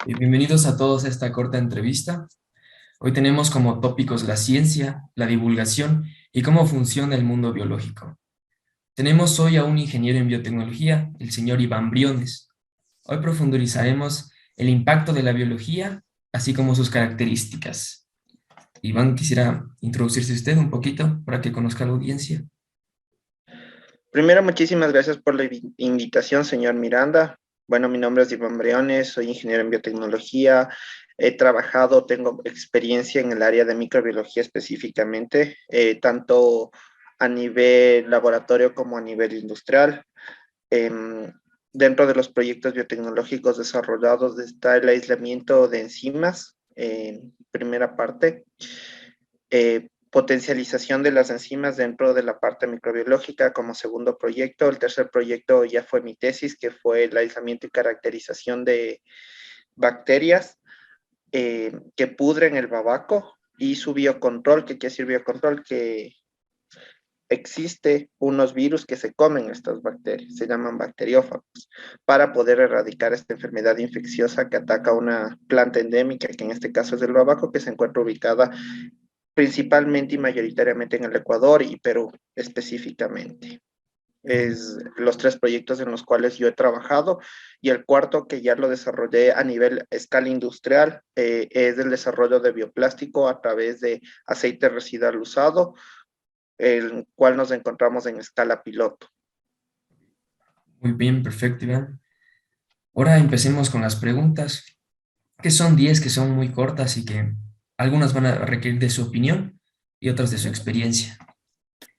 Bienvenidos a todos a esta corta entrevista. Hoy tenemos como tópicos la ciencia, la divulgación y cómo funciona el mundo biológico. Tenemos hoy a un ingeniero en biotecnología, el señor Iván Briones. Hoy profundizaremos el impacto de la biología, así como sus características. Iván, quisiera introducirse usted un poquito para que conozca a la audiencia. Primero, muchísimas gracias por la invitación, señor Miranda. Bueno, mi nombre es Iván Briones, soy ingeniero en biotecnología. He trabajado, tengo experiencia en el área de microbiología específicamente, tanto a nivel laboratorio como a nivel industrial. Em, Dentro de los proyectos biotecnológicos desarrollados está el aislamiento de enzimas, primera parte, potencialización de las enzimas dentro de la parte microbiológica como segundo proyecto. El tercer proyecto ya fue mi tesis, que fue el aislamiento y caracterización de bacterias que pudren el babaco y su biocontrol. ¿Qué quiere decir biocontrol? Que existe unos virus que se comen estas bacterias, se llaman bacteriófagos, para poder erradicar esta enfermedad infecciosa que ataca una planta endémica, que en este caso es el babaco, que se encuentra ubicada principalmente y mayoritariamente en el Ecuador y Perú específicamente. Es los tres proyectos en los cuales yo he trabajado, y el cuarto, que ya lo desarrollé a nivel escala industrial, es el desarrollo de bioplástico a través de aceite residual usado, el cual nos encontramos en escala piloto. Muy bien, perfecto, Iván. Ahora empecemos con las preguntas, que son 10, que son muy cortas y que algunas van a requerir de su opinión y otras de su experiencia.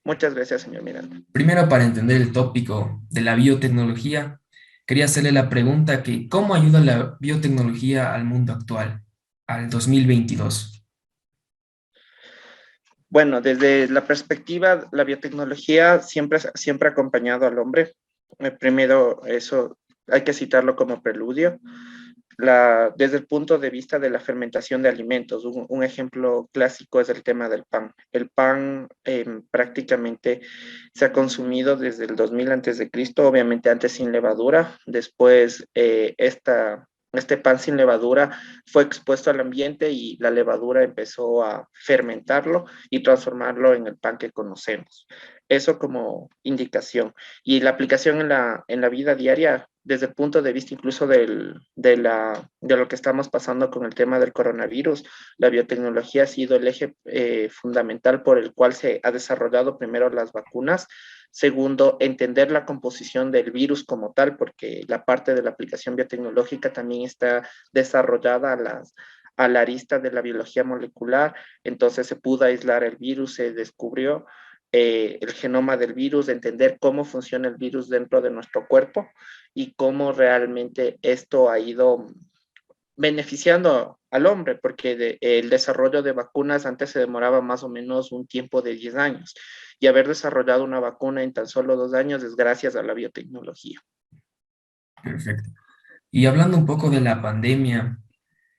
Muchas gracias, señor Miranda. Primero, para entender el tópico de la biotecnología, quería hacerle la pregunta que ¿cómo ayuda la biotecnología al mundo actual, al 2022? Bueno, desde la perspectiva, la biotecnología siempre ha acompañado al hombre. Primero, eso hay que citarlo como preludio. Desde el punto de vista de la fermentación de alimentos, un ejemplo clásico es el tema del pan. El pan prácticamente se ha consumido desde el 2000 antes de Cristo, obviamente antes sin levadura. Después, este pan sin levadura fue expuesto al ambiente y la levadura empezó a fermentarlo y transformarlo en el pan que conocemos. Eso como indicación. Y la aplicación en la vida diaria, desde el punto de vista incluso de lo que estamos pasando con el tema del coronavirus, la biotecnología ha sido el eje fundamental por el cual se ha desarrollado primero las vacunas. Segundo, entender la composición del virus como tal, porque la parte de la aplicación biotecnológica también está desarrollada a la arista de la biología molecular. Entonces se pudo aislar el virus, se descubrió el genoma del virus, entender cómo funciona el virus dentro de nuestro cuerpo y cómo realmente esto ha ido beneficiando al hombre, porque el desarrollo de vacunas antes se demoraba más o menos un tiempo de 10 años, y haber desarrollado una vacuna en tan solo 2 años es gracias a la biotecnología. Perfecto. Y hablando un poco de la pandemia,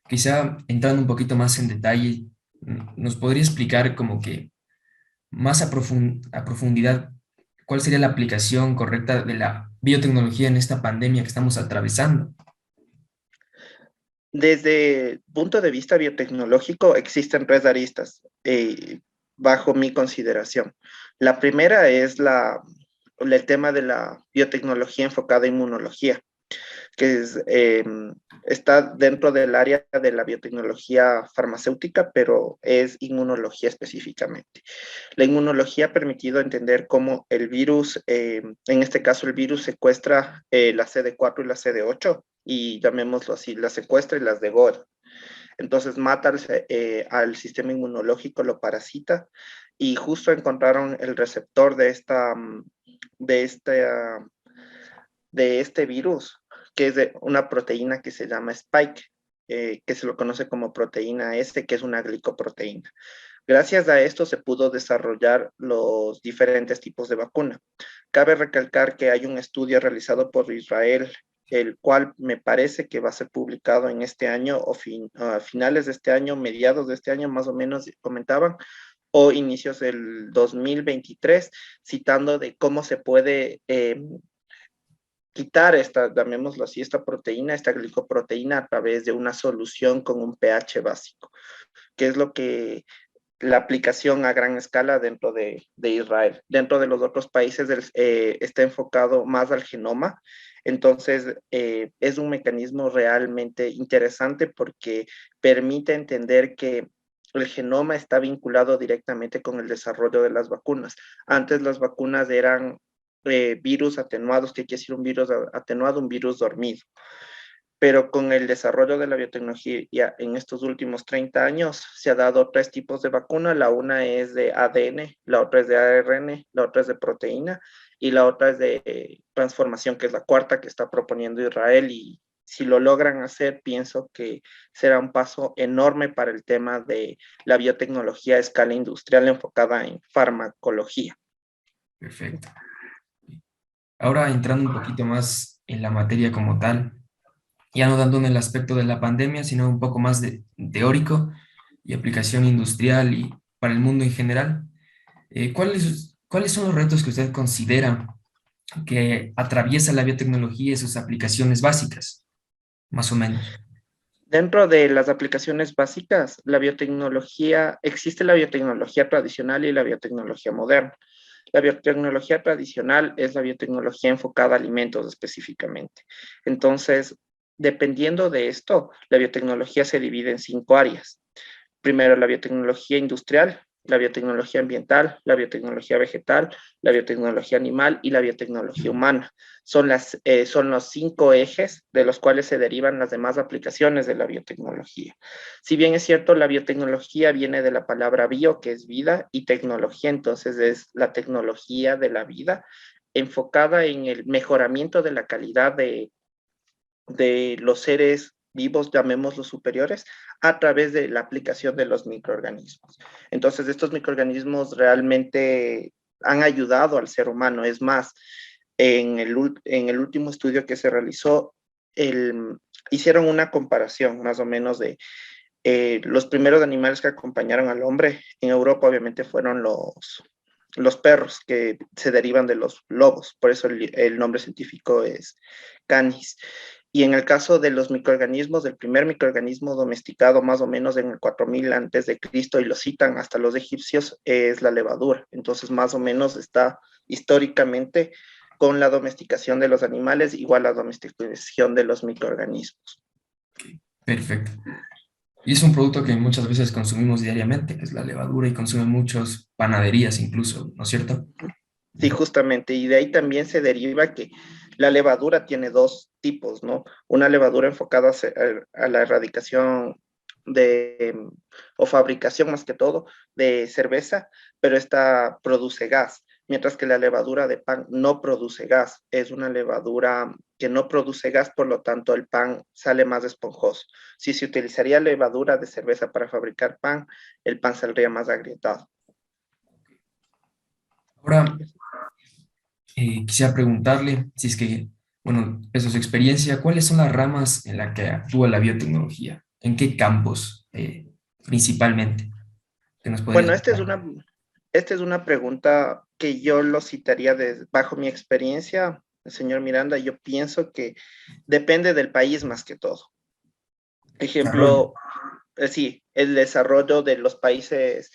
quizá entrando un poquito más en detalle, ¿nos podría explicar como que más a profundidad cuál sería la aplicación correcta de la biotecnología en esta pandemia que estamos atravesando? Desde el punto de vista biotecnológico, existen tres aristas bajo mi consideración. La primera es el tema de la biotecnología enfocada en inmunología, que está dentro del área de la biotecnología farmacéutica, pero es inmunología específicamente. La inmunología ha permitido entender cómo el virus, en este caso el virus secuestra la CD4 y la CD8, y llamémoslo así, la secuestra y las degolla. Entonces mata al sistema inmunológico, lo parasita, y justo encontraron el receptor de esta de este virus, que es de una proteína que se llama Spike, que se lo conoce como proteína S, que es una glicoproteína. Gracias a esto se pudo desarrollar los diferentes tipos de vacuna. Cabe recalcar que hay un estudio realizado por Israel, el cual me parece que va a ser publicado en este año o a finales de este año, mediados de este año, más o menos comentaban, o inicios del 2023, citando de cómo se puede quitar esta, llamémoslo así, esta proteína, esta glicoproteína a través de una solución con un pH básico, que es lo que la aplicación a gran escala dentro de Israel. Dentro de los otros países está enfocado más al genoma. Entonces, es un mecanismo realmente interesante porque permite entender que el genoma está vinculado directamente con el desarrollo de las vacunas. Antes las vacunas eran virus atenuados, que quiere decir un virus atenuado, un virus dormido, pero con el desarrollo de la biotecnología en estos últimos 30 años se ha dado tres tipos de vacuna. La una es de ADN, la otra es de ARN, la otra es de proteína y la otra es de transformación, que es la cuarta que está proponiendo Israel. Y si lo logran hacer, pienso que será un paso enorme para el tema de la biotecnología a escala industrial enfocada en farmacología. Perfecto. Ahora entrando un poquito más en la materia como tal, ya no dando en el aspecto de la pandemia, sino un poco más de teórico y aplicación industrial y para el mundo en general. ¿Cuáles son los retos que usted considera que atraviesa la biotecnología y sus aplicaciones básicas, más o menos? Dentro de las aplicaciones básicas, existe la biotecnología tradicional y la biotecnología moderna. La biotecnología tradicional es la biotecnología enfocada a alimentos específicamente. Entonces, dependiendo de esto, la biotecnología se divide en cinco áreas. Primero, la biotecnología industrial, la biotecnología ambiental, la biotecnología vegetal, la biotecnología animal y la biotecnología humana. Son los cinco ejes de los cuales se derivan las demás aplicaciones de la biotecnología. Si bien es cierto, la biotecnología viene de la palabra bio, que es vida, y tecnología, entonces es la tecnología de la vida enfocada en el mejoramiento de la calidad de los seres vivos, llamémoslos superiores, a través de la aplicación de los microorganismos. Entonces, estos microorganismos realmente han ayudado al ser humano. Es más, en el último estudio que se realizó, hicieron una comparación más o menos de los primeros animales que acompañaron al hombre. En Europa, obviamente, fueron los perros, que se derivan de los lobos, por eso el nombre científico es canis. Y en el caso de los microorganismos, el primer microorganismo domesticado más o menos en el 4000 antes de Cristo, y lo citan hasta los egipcios, es la levadura. Entonces, más o menos está históricamente con la domesticación de los animales igual a la domesticación de los microorganismos. Perfecto. Y es un producto que muchas veces consumimos diariamente, que es la levadura, y consumen muchas panaderías incluso, ¿no es cierto? Sí, justamente, y de ahí también se deriva que la levadura tiene dos tipos, ¿no? Una levadura enfocada a la erradicación o fabricación más que todo de cerveza, pero esta produce gas, mientras que la levadura de pan no produce gas, es una levadura que no produce gas, por lo tanto el pan sale más esponjoso. Si se utilizaría levadura de cerveza para fabricar pan, el pan saldría más agrietado. Ahora, quisiera preguntarle, si es que, bueno, eso es su experiencia, ¿cuáles son las ramas en las que actúa la biotecnología? ¿En qué campos principalmente? ¿Que nos podrías Bueno, contar? esta es una pregunta que yo lo citaría bajo mi experiencia, señor Miranda. Yo pienso que depende del país más que todo. Desarrollo. Ejemplo, sí, el desarrollo de los países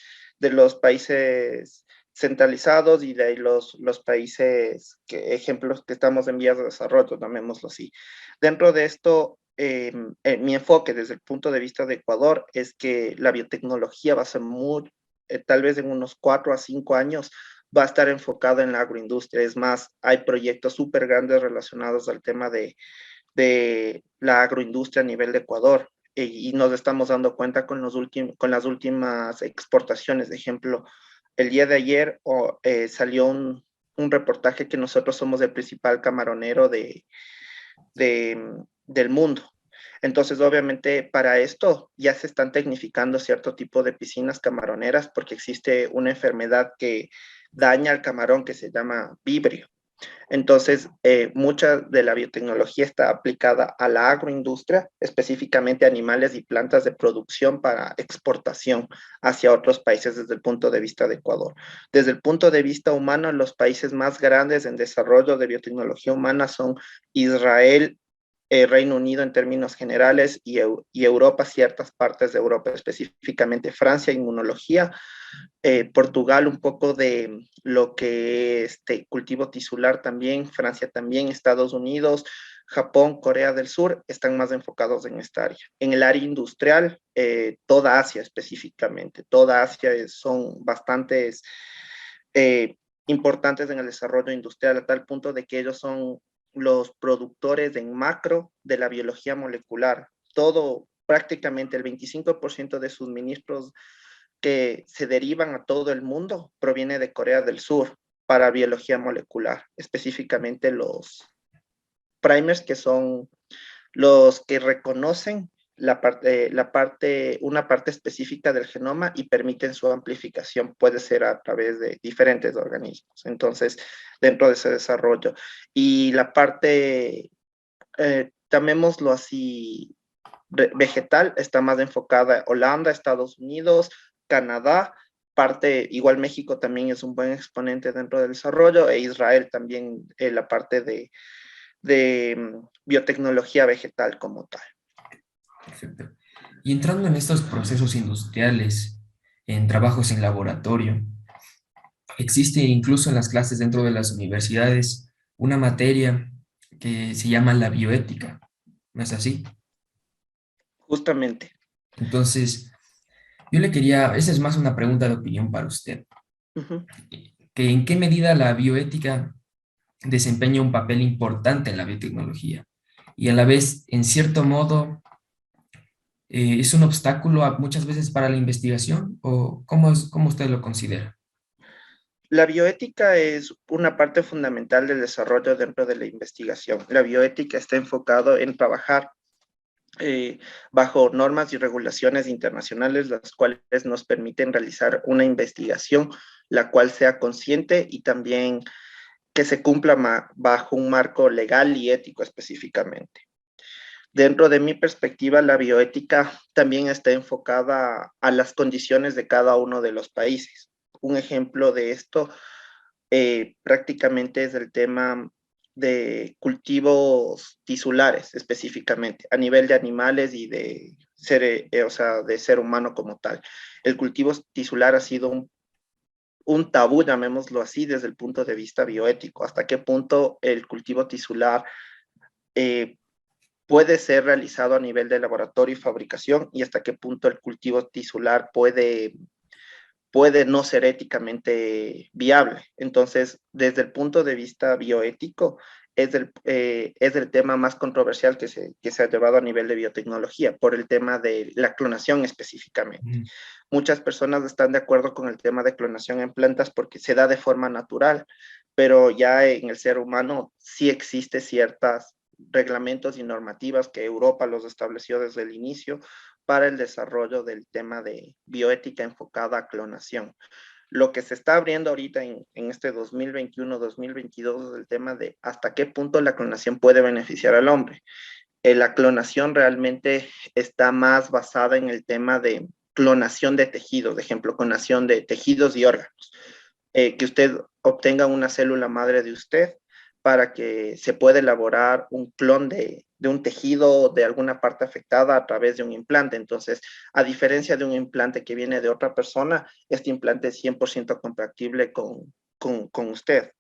centralizados y de ahí los países, ejemplos que estamos en vías de desarrollo, llamémoslo así. Dentro de esto, mi enfoque desde el punto de vista de Ecuador es que la biotecnología va a ser tal vez en unos 4 a 5 años, va a estar enfocada en la agroindustria. Es más, hay proyectos súper grandes relacionados al tema de la agroindustria a nivel de Ecuador, y nos estamos dando cuenta con las últimas exportaciones. De ejemplo, el día de ayer salió un reportaje que nosotros somos el principal camaronero del mundo. Entonces, obviamente, para esto ya se están tecnificando cierto tipo de piscinas camaroneras porque existe una enfermedad que daña al camarón que se llama vibrio. Entonces, mucha de la biotecnología está aplicada a la agroindustria, específicamente animales y plantas de producción para exportación hacia otros países desde el punto de vista de Ecuador. Desde el punto de vista humano, los países más grandes en desarrollo de biotecnología humana son Israel, Reino Unido en términos generales y Europa, ciertas partes de Europa, específicamente Francia, inmunología, Portugal un poco de lo que cultivo tisular también, Francia también, Estados Unidos, Japón, Corea del Sur están más enfocados en esta área. En el área industrial, toda Asia específicamente, toda Asia son bastantes importantes en el desarrollo industrial a tal punto de que ellos son los productores en macro de la biología molecular. Todo, prácticamente el 25% de suministros que se derivan a todo el mundo proviene de Corea del Sur para biología molecular, específicamente los primers, que son los que reconocen una parte específica del genoma y permiten su amplificación. Puede ser a través de diferentes organismos. Entonces, dentro de ese desarrollo. Y la parte, llamémoslo así, vegetal, está más enfocada a Holanda, Estados Unidos, Canadá, parte, igual México también es un buen exponente dentro del desarrollo, e Israel también, la parte de biotecnología vegetal como tal. Perfecto. Y entrando en estos procesos industriales, en trabajos en laboratorio, existe incluso en las clases dentro de las universidades una materia que se llama la bioética, ¿no es así? Justamente. Entonces, yo le quería, esa es más una pregunta de opinión para usted, Ujú. que en qué medida la bioética desempeña un papel importante en la biotecnología y a la vez, en cierto modo, es un obstáculo muchas veces para la investigación o cómo usted lo considera. La bioética es una parte fundamental del desarrollo dentro de la investigación. La bioética está enfocado en trabajar bajo normas y regulaciones internacionales, las cuales nos permiten realizar una investigación, la cual sea consciente y también que se cumpla bajo un marco legal y ético específicamente. Dentro de mi perspectiva, la bioética también está enfocada a las condiciones de cada uno de los países. Un ejemplo de esto prácticamente es el tema de cultivos tisulares específicamente, a nivel de animales y de ser, o sea, de ser humano como tal. El cultivo tisular ha sido un tabú, llamémoslo así, desde el punto de vista bioético. ¿Hasta qué punto el cultivo tisular eh, puede ser realizado a nivel de laboratorio y fabricación y hasta qué punto el cultivo tisular puede no ser éticamente viable? Entonces, desde el punto de vista bioético, es el tema más controversial que se ha llevado a nivel de biotecnología, por el tema de la clonación específicamente. Mm. Muchas personas están de acuerdo con el tema de clonación en plantas porque se da de forma natural, pero ya en el ser humano sí existe ciertos reglamentos y normativas que Europa los estableció desde el inicio para el desarrollo del tema de bioética enfocada a clonación. Lo que se está abriendo ahorita en este 2021-2022 es el tema de hasta qué punto la clonación puede beneficiar al hombre. La clonación realmente está más basada en el tema de clonación de tejidos, de ejemplo, clonación de tejidos y órganos. Que usted obtenga una célula madre de usted para que se pueda elaborar un clon de un tejido de alguna parte afectada a través de un implante. Entonces, a diferencia de un implante que viene de otra persona, este implante es 100% compatible con usted.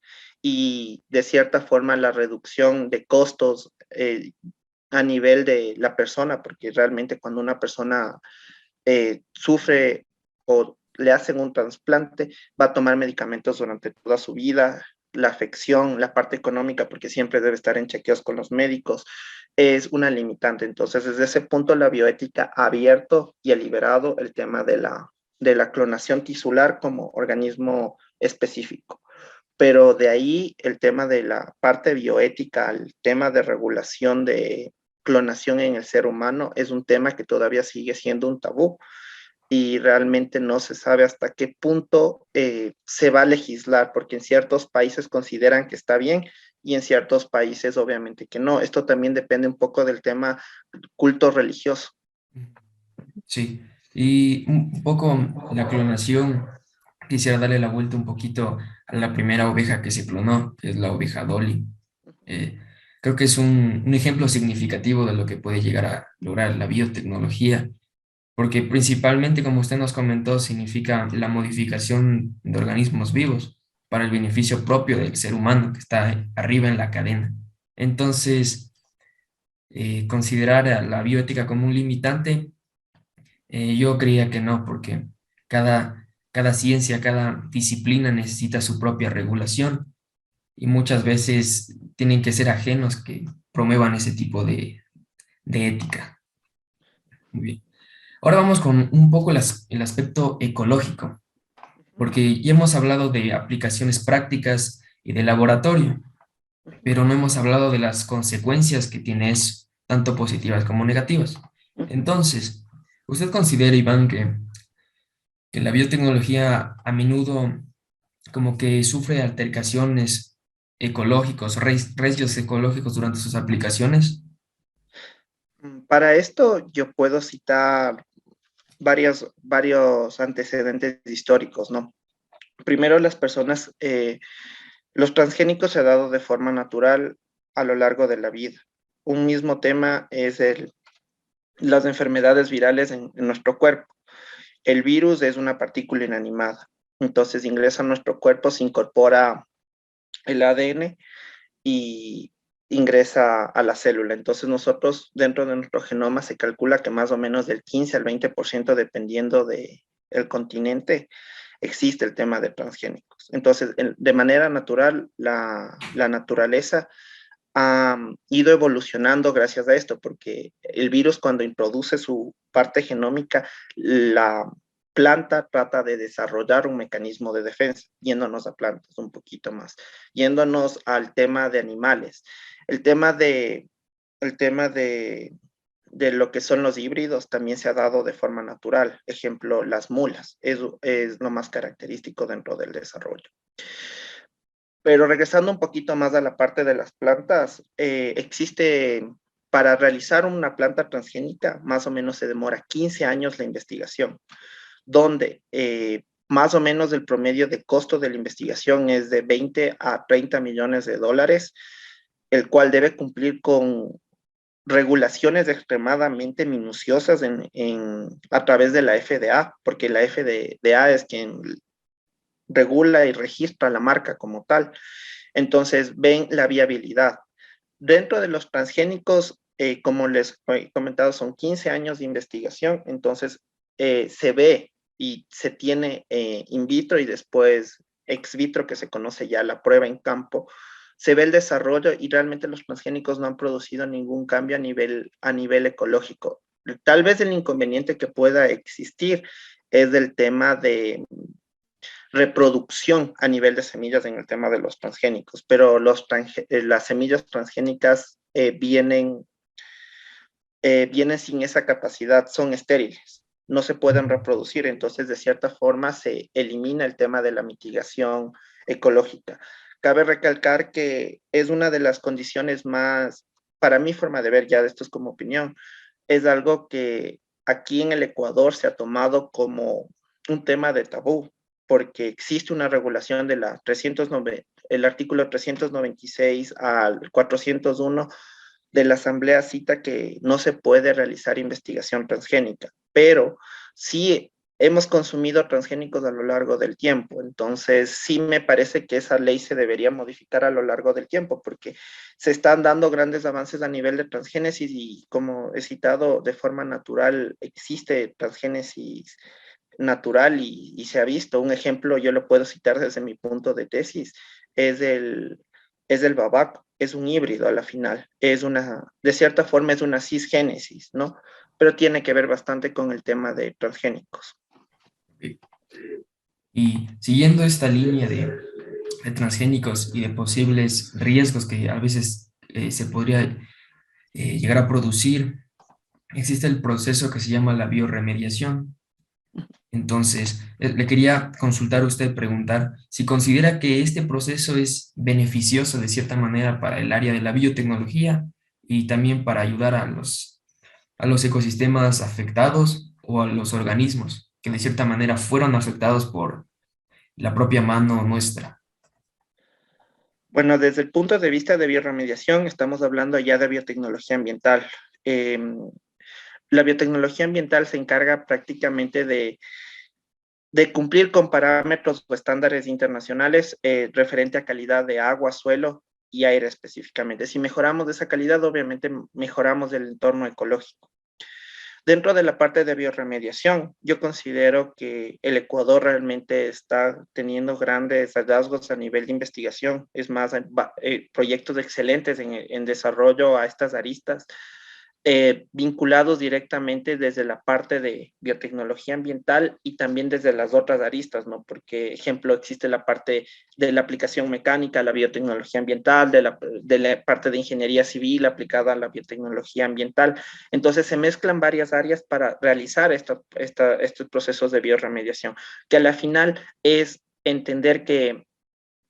Y de cierta forma, la reducción de costos a nivel de la persona, porque realmente cuando una persona sufre o le hacen un trasplante, va a tomar medicamentos durante toda su vida. La afección, la parte económica, porque siempre debe estar en chequeos con los médicos, es una limitante. Entonces, desde ese punto, la bioética ha abierto y ha liberado el tema de la clonación tisular como organismo específico. Pero de ahí el tema de la parte bioética, el tema de regulación de clonación en el ser humano, es un tema que todavía sigue siendo un tabú. y realmente no se sabe hasta qué punto se va a legislar, porque en ciertos países consideran que está bien y en ciertos países obviamente que no. Esto también depende un poco del tema culto religioso. Sí, y un poco la clonación, quisiera darle la vuelta un poquito a la primera oveja que se clonó, que es la oveja Dolly. Eh, Creo que es un ejemplo significativo de lo que puede llegar a lograr la biotecnología, porque principalmente, como usted nos comentó, significa la modificación de organismos vivos para el beneficio propio del ser humano que está arriba en la cadena. Entonces, considerar a la bioética como un limitante, yo creía que no, porque cada ciencia, cada disciplina necesita su propia regulación y muchas veces tienen que ser ajenos que promuevan ese tipo de ética. Muy bien. Ahora vamos con un poco el aspecto ecológico, porque ya hemos hablado de aplicaciones prácticas y de laboratorio, pero no hemos hablado de las consecuencias que tiene eso, tanto positivas como negativas. Entonces, ¿usted considera, Iván, que la biotecnología a menudo como que sufre altercaciones ecológicos, riesgos ecológicos durante sus aplicaciones? Para esto yo puedo citar varios antecedentes históricos, ¿no? Primero, los transgénicos se han dado de forma natural a lo largo de la vida. Un mismo tema es las enfermedades virales en nuestro cuerpo. El virus es una partícula inanimada, entonces ingresa a nuestro cuerpo, se incorpora el ADN y ingresa a la célula. Entonces nosotros, dentro de nuestro genoma, se calcula que más o menos del 15 al 20%, dependiendo del continente, existe el tema de transgénicos. Entonces, de manera natural, la naturaleza ha ido evolucionando gracias a esto, porque el virus cuando introduce su parte genómica, la planta trata de desarrollar un mecanismo de defensa, yéndonos a plantas un poquito más, yéndonos al tema de animales. El tema de, el tema de lo que son los híbridos también se ha dado de forma natural. Ejemplo, las mulas, es lo más característico dentro del desarrollo. Pero regresando un poquito más a la parte de las plantas, existe, para realizar una planta transgénica, más o menos se demora 15 años la investigación, donde más o menos el promedio de costo de la investigación es de 20 a 30 millones de dólares, el cual debe cumplir con regulaciones extremadamente minuciosas a través de la FDA, porque la FDA es quien regula y registra la marca como tal. Entonces, ven la viabilidad. Dentro de los transgénicos, como les he comentado, son 15 años de investigación, entonces se ve y se tiene in vitro y después ex vitro, que se conoce ya la prueba en campo, se ve el desarrollo y realmente los transgénicos no han producido ningún cambio a nivel ecológico. Tal vez el inconveniente que pueda existir es del tema de reproducción a nivel de semillas en el tema de los transgénicos, pero las semillas transgénicas vienen sin esa capacidad, son estériles, no se pueden reproducir, entonces de cierta forma se elimina el tema de la mitigación ecológica. Cabe recalcar que es una de las condiciones más, para mi forma de ver, ya de esto es como opinión, es algo que aquí en el Ecuador se ha tomado como un tema de tabú, porque existe una regulación de la 309, el artículo 396 al 401 de la Asamblea cita que no se puede realizar investigación transgénica, pero sí hemos consumido transgénicos a lo largo del tiempo, entonces sí me parece que esa ley se debería modificar a lo largo del tiempo, porque se están dando grandes avances a nivel de transgénesis y como he citado, de forma natural existe transgénesis natural y se ha visto. Un ejemplo, yo lo puedo citar desde mi punto de tesis, es el babaco, es un híbrido a la final, de cierta forma es una cisgénesis, ¿no? Pero tiene que ver bastante con el tema de transgénicos. Y siguiendo esta línea de transgénicos y de posibles riesgos que a veces se podría llegar a producir, existe el proceso que se llama la bioremediación, Entonces, le quería consultar a usted, preguntar si considera que este proceso es beneficioso de cierta manera para el área de la biotecnología y también para ayudar a los ecosistemas afectados o a los organismos que de cierta manera fueron afectados por la propia mano nuestra. Bueno, desde el punto de vista de bioremediación, estamos hablando ya de biotecnología ambiental. La biotecnología ambiental se encarga prácticamente de cumplir con parámetros o estándares internacionales referente a calidad de agua, suelo y aire específicamente. Si mejoramos esa calidad, obviamente mejoramos el entorno ecológico. Dentro de la parte de bioremediación, yo considero que el Ecuador realmente está teniendo grandes hallazgos a nivel de investigación. Es más, hay proyectos excelentes en desarrollo a estas aristas vinculados directamente desde la parte de biotecnología ambiental y también desde las otras aristas, ¿no? Porque, ejemplo, existe la parte de la aplicación mecánica, la biotecnología ambiental, de la parte de ingeniería civil aplicada a la biotecnología ambiental. Entonces, se mezclan varias áreas para realizar estos procesos de bioremediación, que a la final es entender que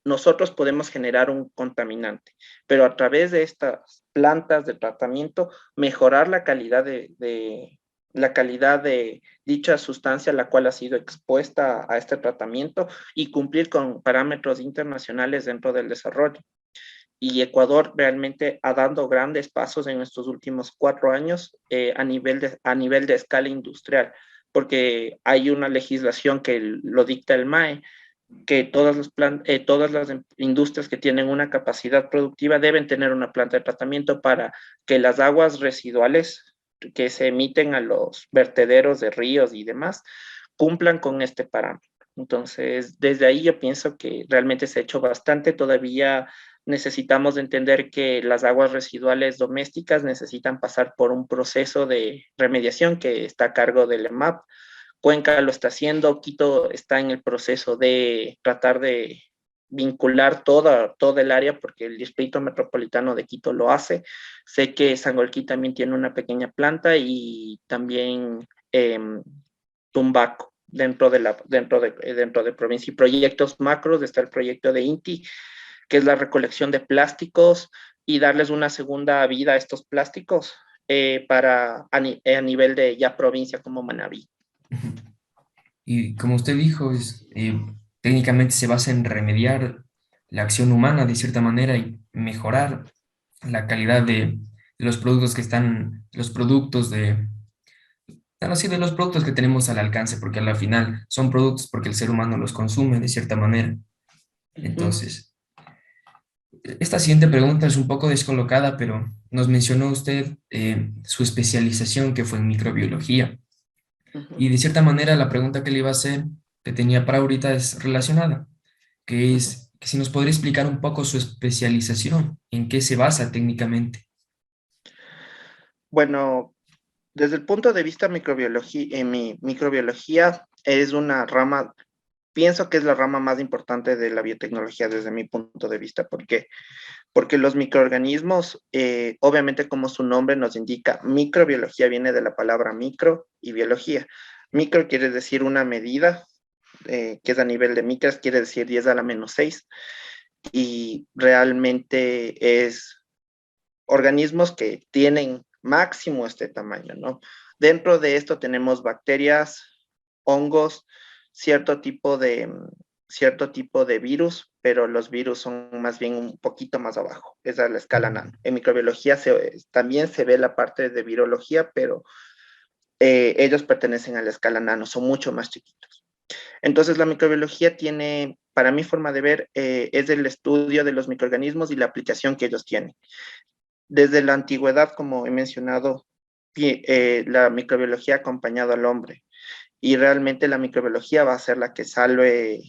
nosotros podemos generar un contaminante, pero a través de estas plantas de tratamiento, mejorar la calidad de dicha sustancia a la cual ha sido expuesta a este tratamiento y cumplir con parámetros internacionales dentro del desarrollo. Y Ecuador realmente ha dado grandes pasos en estos últimos 4 años a nivel de escala industrial, porque hay una legislación que lo dicta el MAE, que todas las industrias que tienen una capacidad productiva deben tener una planta de tratamiento para que las aguas residuales que se emiten a los vertederos de ríos y demás cumplan con este parámetro. Entonces, desde ahí yo pienso que realmente se ha hecho bastante. Todavía necesitamos entender que las aguas residuales domésticas necesitan pasar por un proceso de remediación que está a cargo del EMAP. Cuenca lo está haciendo, Quito está en el proceso de tratar de vincular toda el área porque el Distrito Metropolitano de Quito lo hace. Sé que Sangolquí también tiene una pequeña planta y también Tumbaco dentro de provincia y proyectos macros. Está el proyecto de INTI, que es la recolección de plásticos y darles una segunda vida a estos plásticos a nivel de ya provincia como Manabí. Y como usted dijo, técnicamente se basa en remediar la acción humana de cierta manera y mejorar la calidad de los productos que están, los productos de, bueno, sí, de los productos que tenemos al alcance, porque a la final son productos porque el ser humano los consume de cierta manera. Ujú, Entonces, esta siguiente pregunta es un poco descolocada, pero nos mencionó usted su especialización que fue en microbiología. ujú, Y de cierta manera la pregunta que le iba a hacer, que tenía para ahorita, es relacionada, que ujú. es que si nos podría explicar un poco su especialización, en qué se basa técnicamente. Bueno, desde el punto de vista microbiología, en mi microbiología es una rama, pienso que es la rama más importante de la biotecnología desde mi punto de vista. ¿Por qué? Porque los microorganismos, obviamente como su nombre nos indica, microbiología viene de la palabra micro y biología. Micro quiere decir una medida, que es a nivel de micras, quiere decir 10 a la menos 6, y realmente es organismos que tienen máximo este tamaño, ¿no? Dentro de esto tenemos bacterias, hongos, cierto tipo de, cierto tipo de virus, pero los virus son más bien un poquito más abajo, es a la escala nano. En microbiología también se ve la parte de virología, pero ellos pertenecen a la escala nano, son mucho más chiquitos. Entonces la microbiología tiene, para mi forma de ver, es el estudio de los microorganismos y la aplicación que ellos tienen. Desde la antigüedad, como he mencionado, la microbiología ha acompañado al hombre y realmente la microbiología va a ser la que salve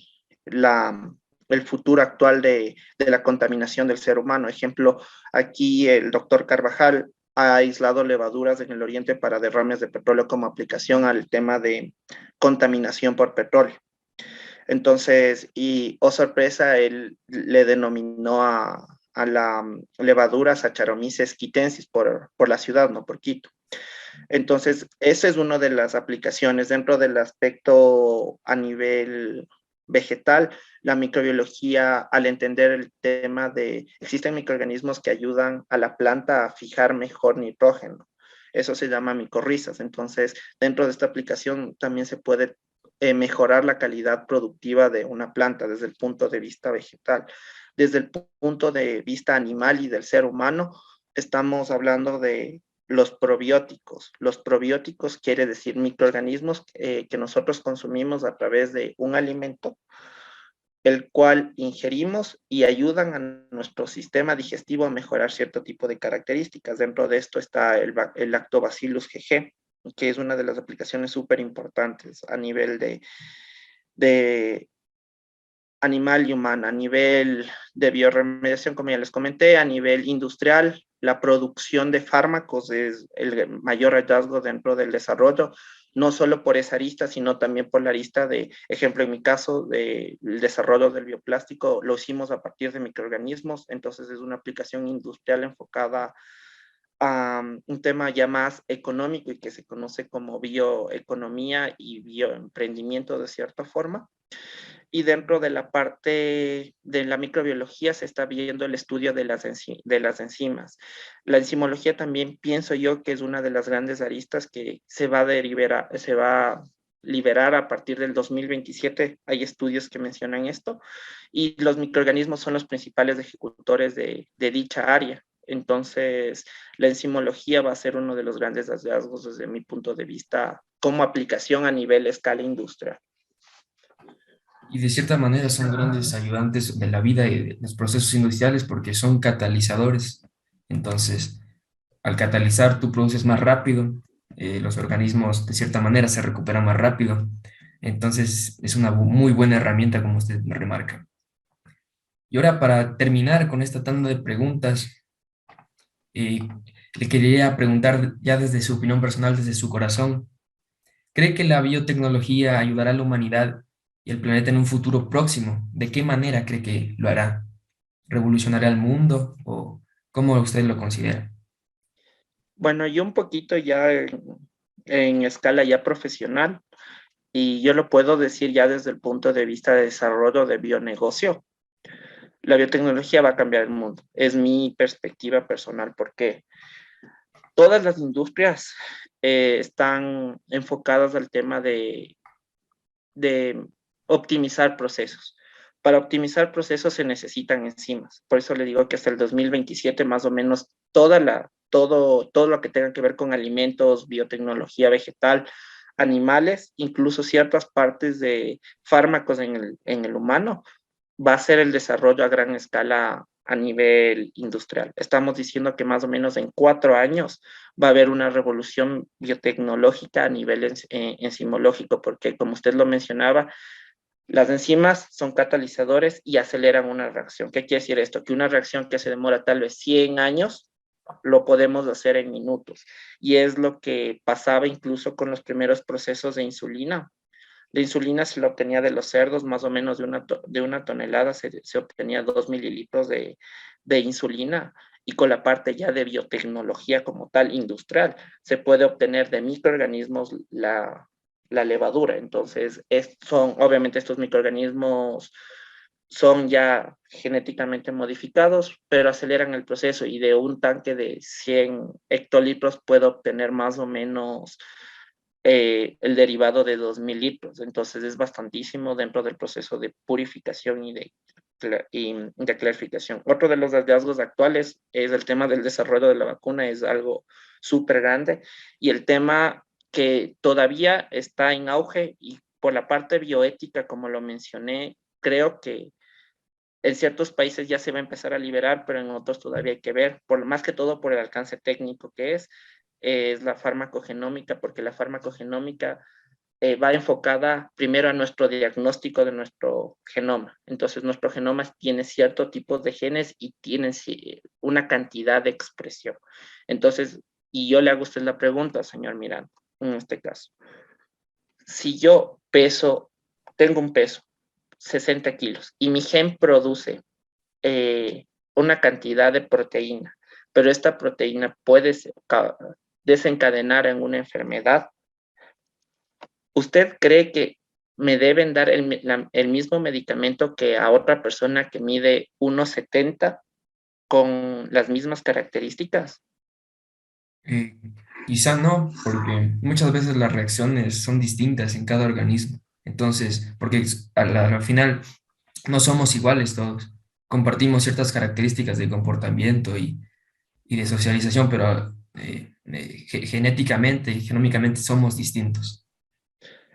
la, el futuro actual de la contaminación del ser humano. Ejemplo, aquí el doctor Carvajal ha aislado levaduras en el oriente para derrames de petróleo como aplicación al tema de contaminación por petróleo. Entonces, y oh sorpresa, él le denominó a la levadura Saccharomyces quitensis por la ciudad, no por Quito. Entonces, esa es una de las aplicaciones dentro del aspecto a nivel vegetal, la microbiología, al entender el tema de, existen microorganismos que ayudan a la planta a fijar mejor nitrógeno. Eso se llama micorrizas. Entonces, dentro de esta aplicación también se puede mejorar la calidad productiva de una planta desde el punto de vista vegetal. Desde el punto de vista animal y del ser humano, estamos hablando de los probióticos. Los probióticos quiere decir microorganismos que nosotros consumimos a través de un alimento, el cual ingerimos y ayudan a nuestro sistema digestivo a mejorar cierto tipo de características. Dentro de esto está el Lactobacillus GG, que es una de las aplicaciones súper importantes a nivel de animal y humana, a nivel de bioremediación, como ya les comenté, a nivel industrial, la producción de fármacos es el mayor hallazgo dentro del desarrollo, no solo por esa arista, sino también por la arista de, ejemplo, en mi caso, del desarrollo del bioplástico, lo hicimos a partir de microorganismos, entonces es una aplicación industrial enfocada a un tema ya más económico y que se conoce como bioeconomía y bioemprendimiento de cierta forma. Y dentro de la parte de la microbiología se está viendo el estudio de las enzimas. La enzimología también pienso yo que es una de las grandes aristas que se va a liberar a partir del 2027. Hay estudios que mencionan esto y los microorganismos son los principales ejecutores de dicha área. Entonces, la enzimología va a ser uno de los grandes hallazgos desde mi punto de vista como aplicación a nivel escala industrial. Y de cierta manera son grandes ayudantes de la vida y de los procesos industriales porque son catalizadores. Entonces, al catalizar, tú produces más rápido, los organismos de cierta manera se recuperan más rápido. Entonces, es una muy buena herramienta, como usted me remarca. Y ahora, para terminar con esta tanda de preguntas, eh, le quería preguntar ya desde su opinión personal, desde su corazón, ¿cree que la biotecnología ayudará a la humanidad y al planeta en un futuro próximo? ¿De qué manera cree que lo hará? ¿Revolucionará el mundo o cómo usted lo considera? Bueno, yo un poquito ya en escala ya profesional, y yo lo puedo decir ya desde el punto de vista de desarrollo de bionegocio. La biotecnología va a cambiar el mundo. Es mi perspectiva personal porque todas las industrias están enfocadas al tema de optimizar procesos. Para optimizar procesos se necesitan enzimas. Por eso le digo que hasta el 2027 más o menos todo lo que tenga que ver con alimentos, biotecnología vegetal, animales, incluso ciertas partes de fármacos en el humano, va a ser el desarrollo a gran escala a nivel industrial. Estamos diciendo que más o menos en 4 años va a haber una revolución biotecnológica a nivel enzimológico, porque como usted lo mencionaba, las enzimas son catalizadores y aceleran una reacción. ¿Qué quiere decir esto? Que una reacción que se demora tal vez 100 años, lo podemos hacer en minutos. Y es lo que pasaba incluso con los primeros procesos de insulina. La insulina se la obtenía de los cerdos, más o menos de una tonelada se obtenía 2 mililitros de insulina, y con la parte ya de biotecnología como tal, industrial, se puede obtener de microorganismos la levadura. Entonces, obviamente estos microorganismos son ya genéticamente modificados, pero aceleran el proceso y de un tanque de 100 hectolitros puedo obtener más o menos el derivado de 2.000 litros. Entonces es bastantísimo dentro del proceso de purificación y de clarificación. Otro de los hallazgos actuales es el tema del desarrollo de la vacuna, es algo súper grande, y el tema que todavía está en auge y por la parte bioética, como lo mencioné, creo que en ciertos países ya se va a empezar a liberar, pero en otros todavía hay que ver, más que todo por el alcance técnico que es la farmacogenómica, porque la farmacogenómica va enfocada primero a nuestro diagnóstico de nuestro genoma. Entonces, nuestro genoma tiene cierto tipo de genes y tienen una cantidad de expresión. Entonces, y yo le hago a usted la pregunta, señor Miranda, en este caso. Si yo tengo un peso, 60 kilos, y mi gen produce una cantidad de proteína, pero esta proteína desencadenara en una enfermedad, ¿usted cree que me deben dar el mismo medicamento que a otra persona que mide 1,70 con las mismas características? Eh, Quizá no, porque muchas veces las reacciones son distintas en cada organismo. Entonces, porque al final no somos iguales todos. Compartimos ciertas características de comportamiento y de socialización, pero genéticamente y genómicamente somos distintos.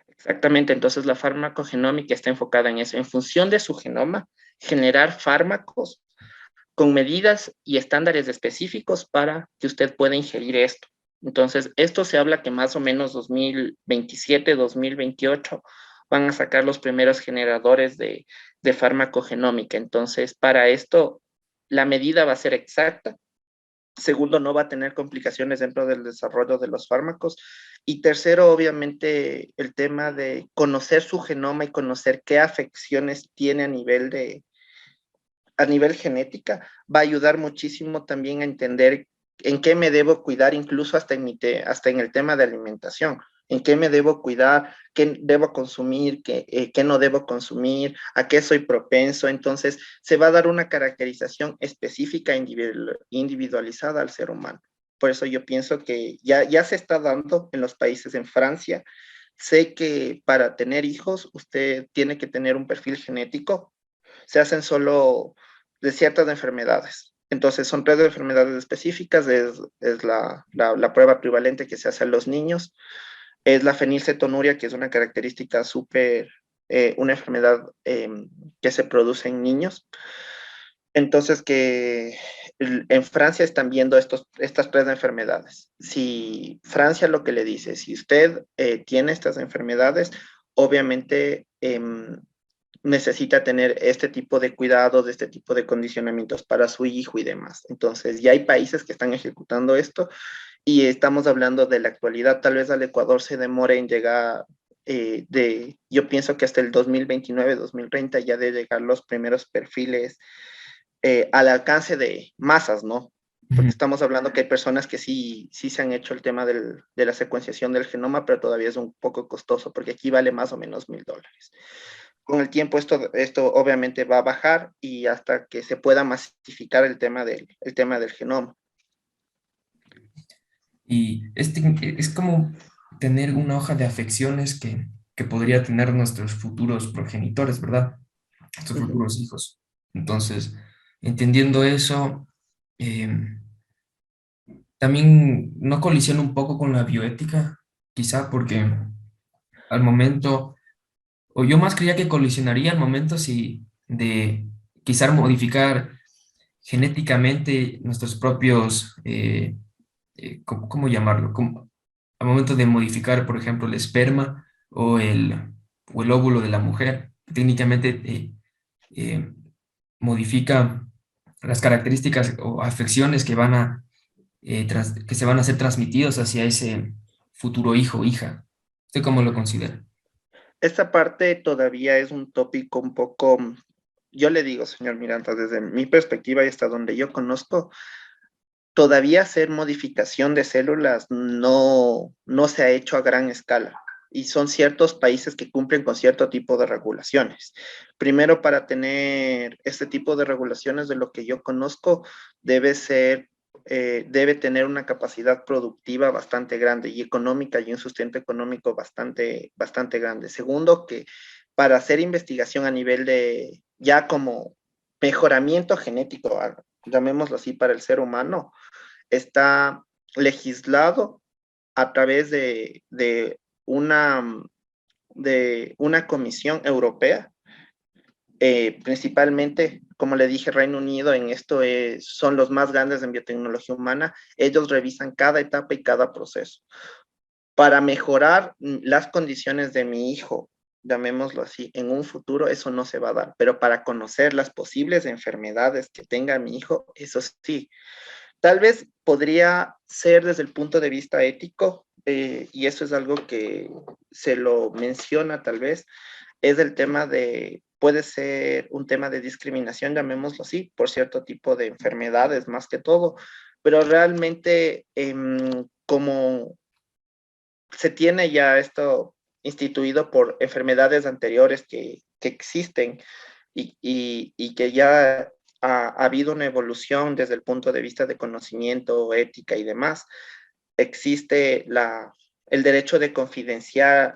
Exactamente, entonces la farmacogenómica está enfocada en eso, en función de su genoma, generar fármacos con medidas y estándares específicos para que usted pueda ingerir esto. Entonces, esto se habla que más o menos 2027, 2028 van a sacar los primeros generadores de farmacogenómica. Entonces, para esto, la medida va a ser exacta. Segundo, no va a tener complicaciones dentro del desarrollo de los fármacos. Y tercero, obviamente, el tema de conocer su genoma y conocer qué afecciones tiene a nivel genética, va a ayudar muchísimo también a entender en qué me debo cuidar, incluso hasta en el tema de alimentación, en qué me debo cuidar, qué debo consumir, qué no debo consumir, a qué soy propenso. Entonces, se va a dar una caracterización específica, individualizada al ser humano. Por eso yo pienso que ya se está dando en los países. En Francia, sé que para tener hijos usted tiene que tener un perfil genético, se hacen solo de ciertas enfermedades. Entonces, son tres enfermedades específicas, es la prueba trivalente que se hace a los niños, es la fenilcetonuria, que es una característica súper, una enfermedad que se produce en niños. Entonces, que en Francia están viendo estas tres enfermedades. Si Francia lo que le dice, si usted tiene estas enfermedades, obviamente necesita tener este tipo de cuidados, de este tipo de condicionamientos para su hijo y demás. Entonces, ya hay países que están ejecutando esto y estamos hablando de la actualidad. Tal vez al Ecuador se demore en llegar yo pienso que hasta el 2029, 2030 ya de llegar los primeros perfiles al alcance de masas, ¿no? Porque Ujú. estamos hablando que hay personas que sí se han hecho el tema de la secuenciación del genoma, pero todavía es un poco costoso, porque aquí vale más o menos $1,000. Con el tiempo esto obviamente va a bajar y hasta que se pueda masificar el tema del genoma. Y es como tener una hoja de afecciones que podría tener nuestros futuros progenitores, ¿verdad? Nuestros Uh -huh. futuros hijos. Entonces, entendiendo eso, eh, también no colisiona un poco con la bioética, quizá porque al momento, o yo más creía que colisionaría al momento si de quizá modificar genéticamente nuestros propios, ¿cómo llamarlo? Al momento de modificar, por ejemplo, el esperma o el óvulo de la mujer, técnicamente eh, modifica las características o afecciones que que se van a ser transmitidos hacia ese futuro hijo o hija. ¿Usted cómo lo considera? Esta parte todavía es un tópico un poco, yo le digo, señor Miranda, desde mi perspectiva y hasta donde yo conozco, todavía hacer modificación de células no se ha hecho a gran escala. Y son ciertos países que cumplen con cierto tipo de regulaciones. Primero, para tener este tipo de regulaciones, de lo que yo conozco, debe tener una capacidad productiva bastante grande y económica y un sustento económico bastante grande. Segundo, que para hacer investigación a nivel de ya como mejoramiento genético, llamémoslo así, para el ser humano, está legislado a través una, de una comisión europea, principalmente, como le dije, Reino Unido en esto son los más grandes en biotecnología humana. Ellos revisan cada etapa y cada proceso. Para mejorar las condiciones de mi hijo, llamémoslo así, en un futuro, eso no se va a dar, pero para conocer las posibles enfermedades que tenga mi hijo, eso sí. Tal vez podría ser desde el punto de vista ético, y eso es algo que se lo menciona tal vez, es el tema puede ser un tema de discriminación, llamémoslo así, por cierto tipo de enfermedades más que todo, pero realmente como se tiene ya esto instituido por enfermedades anteriores que existen y que ya ha habido una evolución desde el punto de vista de conocimiento, ética y demás, existe el derecho de confidencial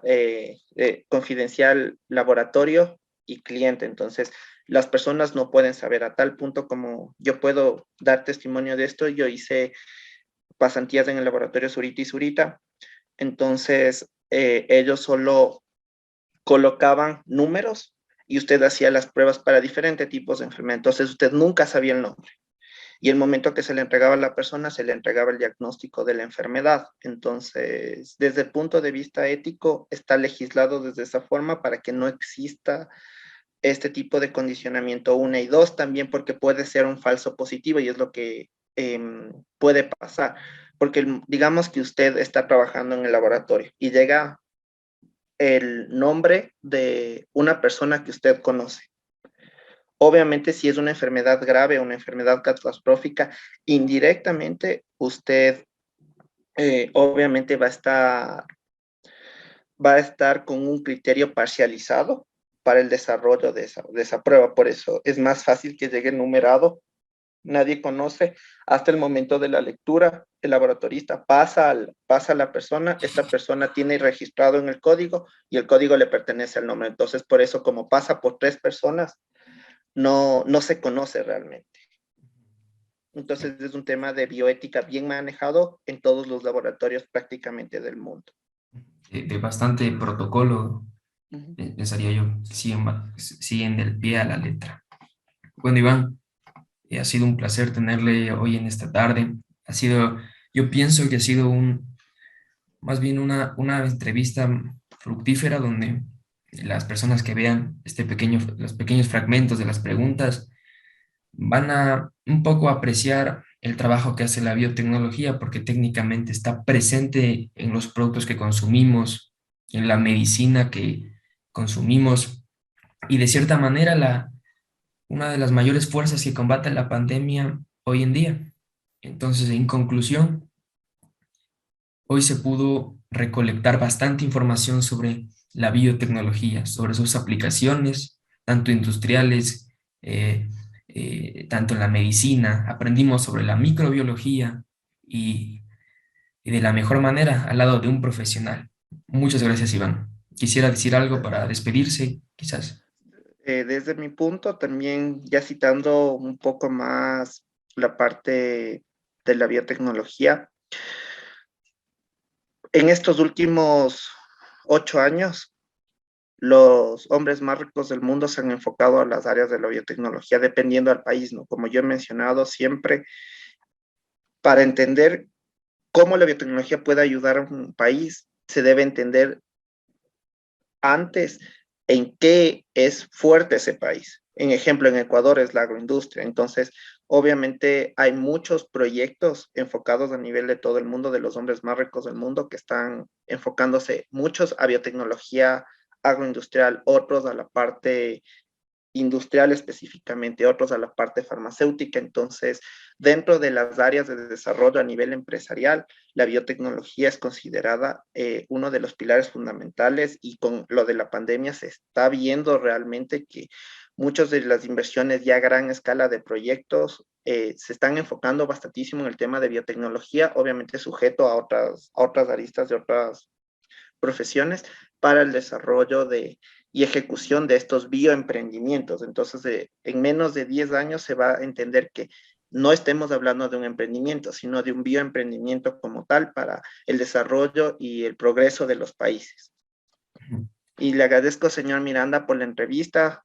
laboratorio y cliente. Entonces, las personas no pueden saber a tal punto como yo puedo dar testimonio de esto. Yo hice pasantías en el laboratorio Zurita y Zurita. Entonces, ellos solo colocaban números y usted hacía las pruebas para diferentes tipos de enfermedad. Entonces, usted nunca sabía el nombre. Y el momento que se le entregaba a la persona, se le entregaba el diagnóstico de la enfermedad. Entonces, desde el punto de vista ético, está legislado desde esa forma para que no exista este tipo de condicionamiento, una y dos, también porque puede ser un falso positivo y es lo que puede pasar. Porque digamos que usted está trabajando en el laboratorio y llega el nombre de una persona que usted conoce. Obviamente, si es una enfermedad grave o una enfermedad catastrófica, indirectamente usted obviamente va a estar con un criterio parcializado para el desarrollo de esa prueba. Por eso es más fácil que llegue numerado. Nadie conoce hasta el momento de la lectura. El laboratorista pasa a la persona, esta persona tiene registrado en el código y el código le pertenece al nombre. Entonces, por eso, como pasa por tres personas, no se conoce realmente. Entonces, es un tema de bioética bien manejado en todos los laboratorios prácticamente del mundo. De bastante protocolo, Ujú. pensaría yo, siguen del pie a la letra. Bueno, Iván, ha sido un placer tenerle hoy en esta tarde. Yo pienso que ha sido más bien una entrevista fructífera donde las personas que vean los pequeños fragmentos de las preguntas van a un poco apreciar el trabajo que hace la biotecnología porque técnicamente está presente en los productos que consumimos, en la medicina que consumimos y de cierta manera una de las mayores fuerzas que combate la pandemia hoy en día. Entonces, en conclusión, hoy se pudo recolectar bastante información sobre la biotecnología, sobre sus aplicaciones, tanto industriales, tanto en la medicina. Aprendimos sobre la microbiología y, y de la mejor manera al lado de un profesional. Muchas gracias, Iván. Quisiera decir algo para despedirse, quizás. Desde mi punto, también ya citando un poco más la parte de la biotecnología, en estos últimos 8 años, los hombres más ricos del mundo se han enfocado a las áreas de la biotecnología, dependiendo del país, ¿no? Como yo he mencionado siempre, para entender cómo la biotecnología puede ayudar a un país, se debe entender antes en qué es fuerte ese país. En ejemplo, en Ecuador es la agroindustria. Entonces, obviamente hay muchos proyectos enfocados a nivel de todo el mundo, de los hombres más ricos del mundo, que están enfocándose muchos a biotecnología agroindustrial, otros a la parte industrial específicamente, otros a la parte farmacéutica. Entonces, dentro de las áreas de desarrollo a nivel empresarial, la biotecnología es considerada uno de los pilares fundamentales y con lo de la pandemia se está viendo realmente que muchas de las inversiones ya a gran escala de proyectos se están enfocando bastantísimo en el tema de biotecnología, obviamente sujeto a otras aristas de otras profesiones para el desarrollo y ejecución de estos bioemprendimientos. Entonces, en menos de 10 años se va a entender que no estemos hablando de un emprendimiento, sino de un bioemprendimiento como tal para el desarrollo y el progreso de los países. Y le agradezco, señor Miranda, por la entrevista.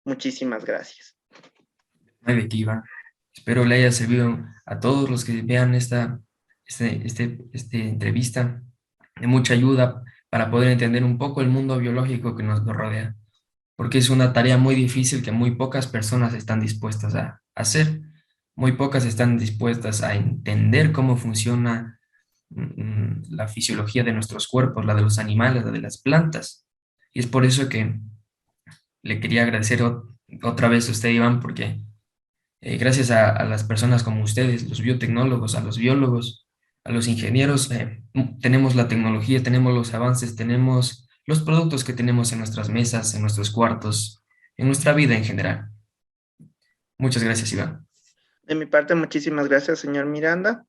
Muchísimas gracias. No hay de qué, Iván. Espero le haya servido a todos los que vean esta entrevista de mucha ayuda para poder entender un poco el mundo biológico que nos rodea, porque es una tarea muy difícil que muy pocas personas están dispuestas a hacer, muy pocas están dispuestas a entender cómo funciona la fisiología de nuestros cuerpos, la de los animales, la de las plantas. Y es por eso que le quería agradecer otra vez a usted, Iván, porque gracias a las personas como ustedes, los biotecnólogos, a los biólogos, a los ingenieros. Tenemos la tecnología, tenemos los avances, tenemos los productos que tenemos en nuestras mesas, en nuestros cuartos, en nuestra vida en general. Muchas gracias, Iván. De mi parte, muchísimas gracias, señor Miranda.